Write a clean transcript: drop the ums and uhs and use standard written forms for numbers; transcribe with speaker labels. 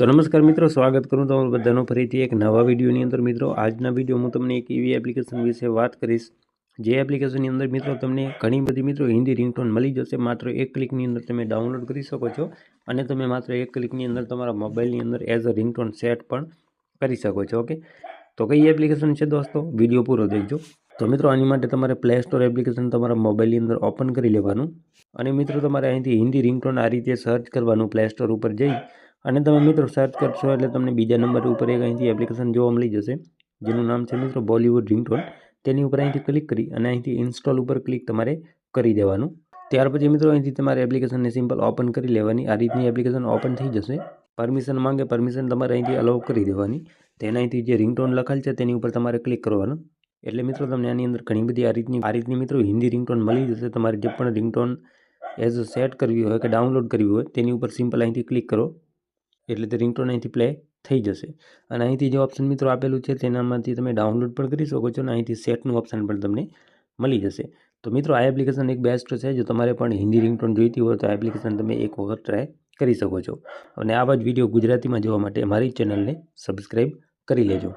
Speaker 1: तो नमस्कार मित्रों, स्वागत करूँ तमाરું બધાનું ફરીથી એક નવા વિડીયોની અંદર। મિત્રો, આજના વિડીયો હું તમને એક એવી એપ્લિકેશન વિશે વાત કરીશ જે એપ્લિકેશનની અંદર મિત્રો તમને ઘણી બધી મિત્રો હિન્દી રિંગટોન મળી જશે। માત્ર એક ક્લિકની અંદર તમે ડાઉનલોડ કરી શકો છો અને તમે માત્ર એક ક્લિકની અંદર તમારા મોબાઈલની અંદર એઝ અ રિંગટોન સેટ પણ કરી શકો છો। ઓકે, તો કઈ એપ્લિકેશન છે દોસ્તો, વિડીયો પૂરો દેખજો। તો મિત્રો, આની માટે તમારે પ્લે સ્ટોર એપ્લિકેશન તમારા મોબાઈલની અંદર ઓપન કરી લેવાનું અને મિત્રો તમારે અહીંથી હિન્દી રિંગટોન આ રીતે સર્ચ કરવાનું પ્લે સ્ટોર ઉપર જઈ અને તમે મિત્રો સર્ચ કરશો એટલે તમને બીજા નંબર ઉપર એક અહીંથી એપ્લિકેશન જોવા મળી જશે જેનું નામ છે મિત્રો બોલિવૂડ રિંગટોન। તેની ઉપર અહીંથી ક્લિક કરી અને અહીંથી ઇન્સ્ટોલ ઉપર ક્લિક તમારે કરી દેવાનું। ત્યાર પછી મિત્રો અહીંથી તમારે એપ્લિકેશનને સિમ્પલ ઓપન કરી લેવાની। આ રીતની એપ્લિકેશન ઓપન થઈ જશે। પરમિશન માંગે, પરમિશન તમારે અહીંથી અલાઉ કરી દેવાની। તેના અહીંથી જે રિંગટોન લખાયેલ છે તેની ઉપર તમારે ક્લિક કરવાનું એટલે મિત્રો તમને આની અંદર ઘણી બધી આ રીતની મિત્રો હિન્દી રિંગટોન મળી જશે। તમારે જે પણ રિંગટોન એઝ સેટ કરવી હોય કે ડાઉનલોડ કરવી હોય તેની ઉપર સિમ્પલ અહીંથી ક્લિક કરો એટલે તે રિંગટોન અહીંથી પ્લે થઈ જશે। અને અહીંથી જે ઓપ્શન મિત્રો આપેલું છે તેનામાંથી તમે ડાઉનલોડ પણ કરી શકો છો અને અહીંથી સેટનું ઓપ્શન પણ તમને મળી જશે। તો મિત્રો, આ એપ્લિકેશન એક બેસ્ટ છે। જો તમારે પણ હિન્દી રિંગટોન જોઈતી હોય તો આ એપ્લિકેશન તમે એક વખત ટ્રાય કરી શકો છો અને આવા જ વિડીયો ગુજરાતીમાં જોવા માટે મારી ચેનલને સબસ્ક્રાઈબ કરી લેજો।